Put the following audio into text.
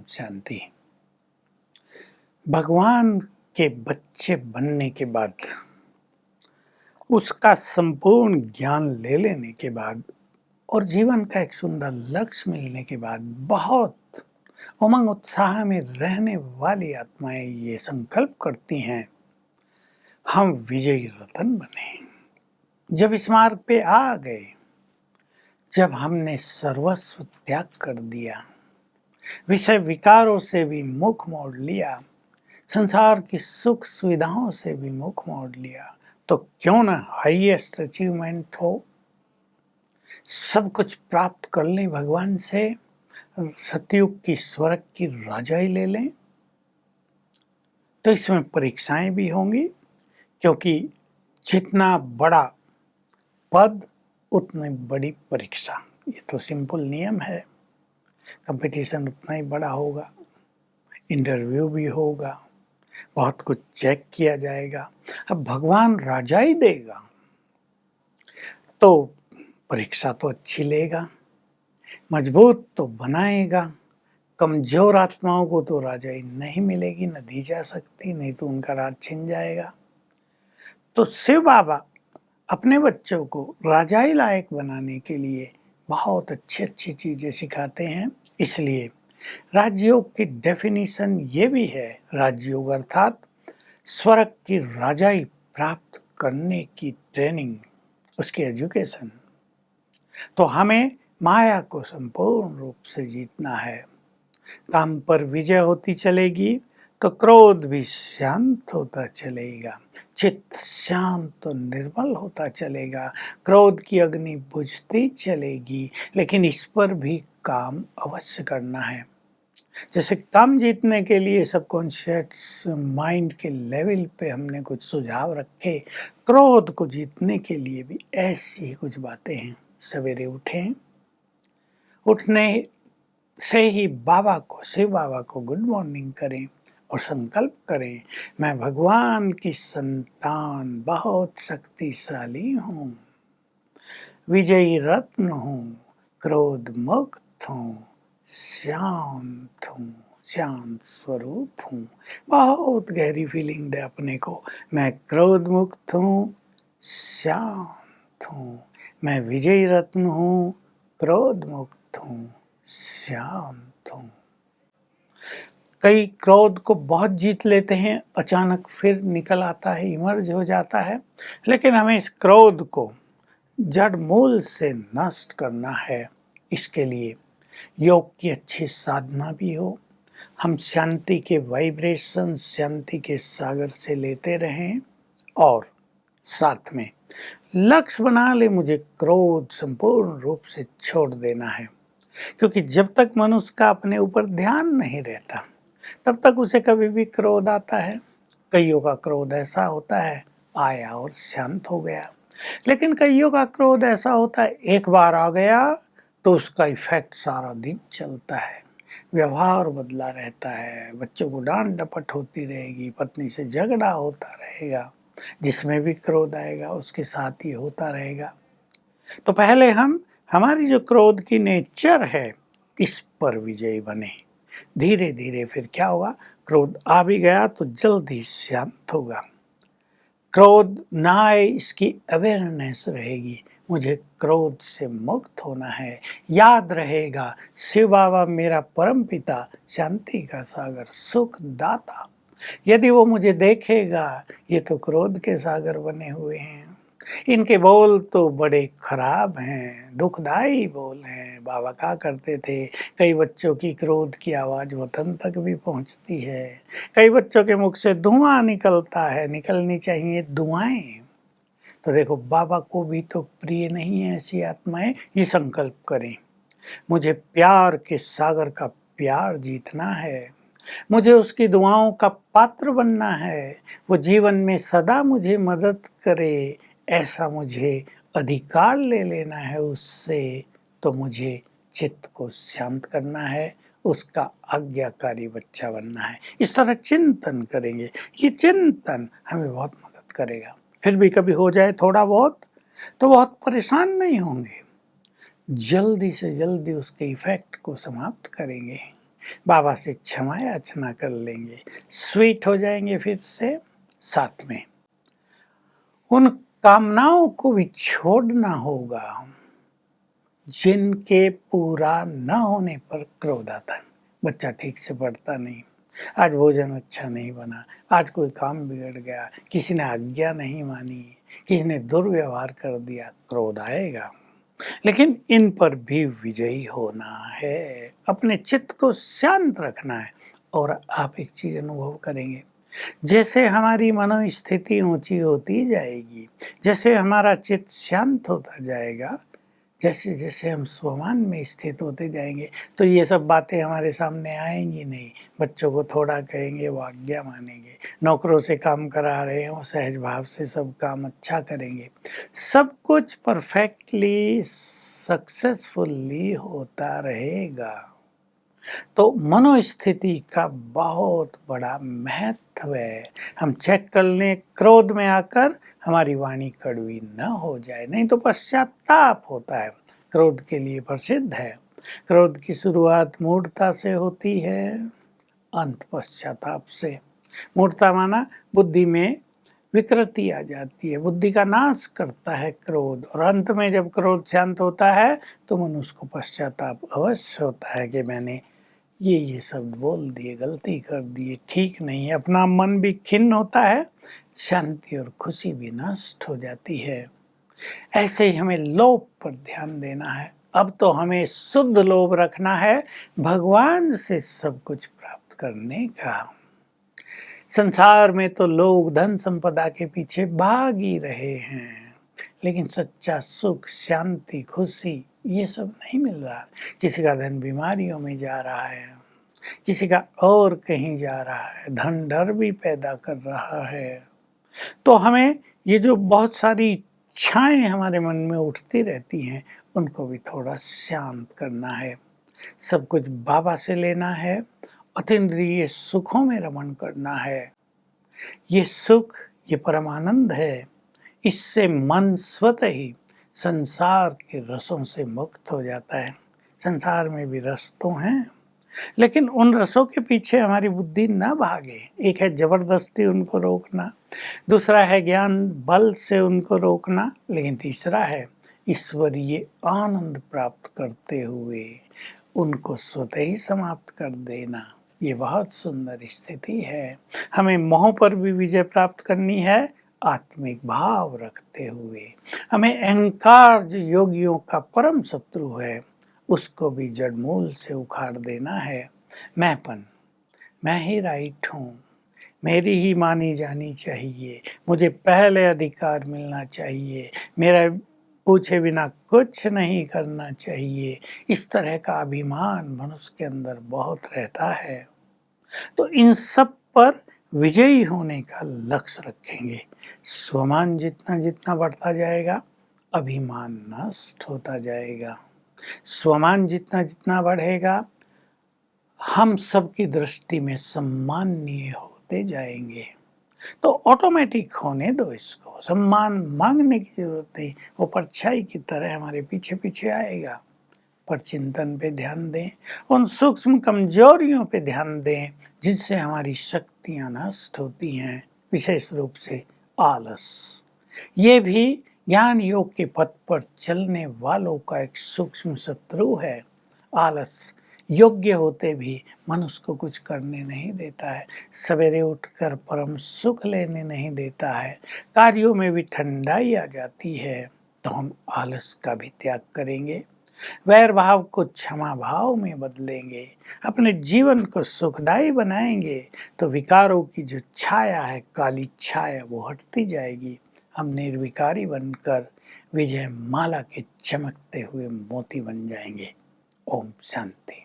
शांति। भगवान के बच्चे बनने के बाद, उसका संपूर्ण ज्ञान ले लेने के बाद और जीवन का एक सुंदर लक्ष्य मिलने के बाद बहुत उमंग उत्साह में रहने वाली आत्माएं ये संकल्प करती हैं, हम विजयी रतन बने। जब इस मार्ग पे आ गए, जब हमने सर्वस्व त्याग कर दिया, विषय विकारों से भी मुख मोड़ लिया, संसार की सुख सुविधाओं से भी मुख मोड़ लिया, तो क्यों ना हाईएस्ट अचीवमेंट हो, सब कुछ प्राप्त कर लें भगवान से, सतयुग की स्वर्ग की राजाई ले लें। तो इसमें परीक्षाएं भी होंगी, क्योंकि जितना बड़ा पद उतनी बड़ी परीक्षा। ये तो सिंपल नियम है। कंपटीशन उतना ही बड़ा होगा, इंटरव्यू भी होगा, बहुत कुछ चेक किया जाएगा। अब भगवान राजाई देगा तो परीक्षा तो अच्छी लेगा, मजबूत तो बनाएगा। कमजोर आत्माओं को तो राजाई नहीं मिलेगी, न दी जा सकती, नहीं तो उनका राज छिन जाएगा। तो शिव बाबा अपने बच्चों को राजाई लायक बनाने के लिए बहुत अच्छी अच्छी चीजें सिखाते हैं। इसलिए राजयोग की डेफिनेशन ये भी है, राजयोग अर्थात स्वर्ग की राजाई प्राप्त करने की ट्रेनिंग, उसकी एजुकेशन। तो हमें माया को संपूर्ण रूप से जीतना है। काम पर विजय होती चलेगी तो क्रोध भी शांत होता चलेगा, चित्त शांत और निर्मल होता चलेगा, क्रोध की अग्नि बुझती चलेगी। लेकिन इस पर भी काम अवश्य करना है। जैसे काम जीतने के लिए सबकॉन्शियस माइंड के लेवल पे हमने कुछ सुझाव रखे, क्रोध को जीतने के लिए भी ऐसी ही कुछ बातें हैं। सवेरे उठें, उठने से ही शिव बाबा को गुड मॉर्निंग करें और संकल्प करें, मैं भगवान की संतान बहुत शक्तिशाली हूँ, विजयी रत्न हूँ, क्रोध मुक्त हूँ, शांत हूँ, शांत स्वरूप हूँ। बहुत गहरी फीलिंग दे अपने को, मैं क्रोध मुक्त हूँ, शांत हूँ, मैं विजयी रत्न हूँ, क्रोध मुक्त हूँ, शांत हूँ। कई क्रोध को बहुत जीत लेते हैं, अचानक फिर निकल आता है, इमर्ज हो जाता है। लेकिन हमें इस क्रोध को जड़ मूल से नष्ट करना है। इसके लिए योग की अच्छी साधना भी हो, हम शांति के वाइब्रेशन, शांति के सागर से लेते रहें और साथ में लक्ष्य बना ले, मुझे क्रोध संपूर्ण रूप से छोड़ देना है। क्योंकि जब तक मनुष्य का अपने ऊपर ध्यान नहीं रहता, तब तक उसे कभी भी क्रोध आता है। कईयों का क्रोध ऐसा होता है, आया और शांत हो गया। लेकिन कईयों का क्रोध ऐसा होता है, एक बार आ गया तो उसका इफेक्ट सारा दिन चलता है, व्यवहार बदला रहता है, बच्चों को डांट डपट होती रहेगी, पत्नी से झगड़ा होता रहेगा, जिसमें भी क्रोध आएगा उसके साथ ही होता रहेगा। तो पहले हमारी जो क्रोध की नेचर है, इस पर विजयी बने। धीरे धीरे फिर क्या होगा, क्रोध आ भी गया तो जल्दी शांत होगा। क्रोध ना आए इसकी अवेयरनेस रहेगी, मुझे क्रोध से मुक्त होना है। याद रहेगा, शिव बाबा मेरा परम पिता, शांति का सागर, सुख दाता। यदि वो मुझे देखेगा, ये तो क्रोध के सागर बने हुए हैं, इनके बोल तो बड़े खराब हैं, दुखदाई बोल हैं। बाबा कहा करते थे, कई बच्चों की क्रोध की आवाज़ वतन तक भी पहुंचती है, कई बच्चों के मुख से धुआं निकलता है, निकलनी चाहिए दुआएं। तो देखो, बाबा को भी तो प्रिय नहीं है ऐसी आत्माएं। ये संकल्प करें, मुझे प्यार के सागर का प्यार जीतना है, मुझे उसकी दुआओं का पात्र बनना है, वो जीवन में सदा मुझे मदद करे, ऐसा मुझे अधिकार ले लेना है उससे। तो मुझे चित्त को शांत करना है, उसका आज्ञाकारी बच्चा बनना है। इस तरह चिंतन करेंगे, ये चिंतन हमें बहुत मदद करेगा। फिर भी कभी हो जाए थोड़ा बहुत तो बहुत परेशान नहीं होंगे, जल्दी से जल्दी उसके इफेक्ट को समाप्त करेंगे। बाबा से क्षमा याचना कर लेंगे, स्वीट हो जाएंगे फिर से। साथ में उन कामनाओं को भी छोड़ना होगा जिनके पूरा न होने पर क्रोध आता है। बच्चा ठीक से पढ़ता नहीं, आज भोजन अच्छा नहीं बना, आज कोई काम बिगड़ गया, किसी ने आज्ञा नहीं मानी, किसी ने दुर्व्यवहार कर दिया, क्रोध आएगा। लेकिन इन पर भी विजयी होना है, अपने चित्त को शांत रखना है। और आप एक चीज अनुभव करेंगे, जैसे हमारी मनोस्थिति ऊंची होती जाएगी, जैसे हमारा चित्त शांत होता जाएगा, जैसे जैसे हम स्वमान में स्थित होते जाएंगे, तो ये सब बातें हमारे सामने आएंगी नहीं। बच्चों को थोड़ा कहेंगे वो आज्ञा मानेंगे, नौकरों से काम करा रहे हो सहज भाव से सब काम अच्छा करेंगे, सब कुछ परफेक्टली सक्सेसफुली होता रहेगा। तो मनोस्थिति का बहुत बड़ा महत्व है। हम चेक कर लें, क्रोध में आकर हमारी वाणी कड़वी न हो जाए, नहीं तो पश्चाताप होता है। क्रोध के लिए प्रसिद्ध है, क्रोध की शुरुआत मूढ़ता से होती है, अंत पश्चाताप से। मूढ़ता माना बुद्धि में विकृति आ जाती है, बुद्धि का नाश करता है क्रोध, और अंत में जब क्रोध शांत होता है तो मनुष्य को पश्चाताप अवश्य होता है कि मैंने ये शब्द बोल दिए, गलती कर दिए, ठीक नहीं है। अपना मन भी खिन्न होता है, शांति और खुशी भी नष्ट हो जाती है। ऐसे ही हमें लोभ पर ध्यान देना है। अब तो हमें शुद्ध लोभ रखना है, भगवान से सब कुछ प्राप्त करने का। संसार में तो लोग धन संपदा के पीछे भाग ही रहे हैं, लेकिन सच्चा सुख, शांति, खुशी ये सब नहीं मिल रहा। किसी का धन बीमारियों में जा रहा है, किसी का और कहीं जा रहा है, धन डर भी पैदा कर रहा है। तो हमें ये जो बहुत सारी इच्छाएं हमारे मन में उठती रहती हैं, उनको भी थोड़ा शांत करना है। सब कुछ बाबा से लेना है, अतीन्द्रिय सुखों में रमण करना है। ये सुख, ये परमानंद है, इससे मन स्वतः ही संसार के रसों से मुक्त हो जाता है। संसार में भी रस तो हैं, लेकिन उन रसों के पीछे हमारी बुद्धि न भागे। एक है जबरदस्ती उनको रोकना, दूसरा है ज्ञान बल से उनको रोकना, लेकिन तीसरा है ईश्वरीय आनंद प्राप्त करते हुए उनको स्वतः ही समाप्त कर देना। ये बहुत सुंदर स्थिति है। हमें मोह पर भी विजय प्राप्त करनी है, आत्मिक भाव रखते हुए। हमें अहंकार जो योगियों का परम शत्रु है, उसको भी जड़ मूल से उखाड़ देना है। मैंपन, मैं ही राइट हूँ, मेरी ही मानी जानी चाहिए, मुझे पहले अधिकार मिलना चाहिए, मेरा पूछे बिना कुछ नहीं करना चाहिए, इस तरह का अभिमान मनुष्य के अंदर बहुत रहता है। तो इन सब पर विजयी होने का लक्ष्य रखेंगे। स्वमान जितना जितना बढ़ता जाएगा, अभिमान नष्ट होता जाएगा। स्वमान जितना जितना बढ़ेगा, हम सबकी दृष्टि में सम्माननीय होते जाएंगे। तो ऑटोमेटिक होने दो इसको, सम्मान मांगने की जरूरत नहीं, वो परछाई की तरह हमारे पीछे पीछे आएगा। पर चिंतन पे ध्यान दें, उन सूक्ष्म कमजोरियों पे ध्यान दें जिनसे हमारी शक्तियां नष्ट होती हैं, विशेष रूप से आलस। ये भी ज्ञान योग के पथ पर चलने वालों का एक सूक्ष्म शत्रु है। आलस योग्य होते भी मनुष्य को कुछ करने नहीं देता है, सवेरे उठकर परम सुख लेने नहीं देता है, कार्यों में भी ठंडाई आ जाती है। तो हम आलस का भी त्याग करेंगे, वैर भाव को क्षमा भाव में बदलेंगे, अपने जीवन को सुखदायी बनाएंगे, तो विकारों की जो छाया है, काली छाया, वो हटती जाएगी। हम निर्विकारी बनकर विजय माला के चमकते हुए मोती बन जाएंगे। ओम शांति।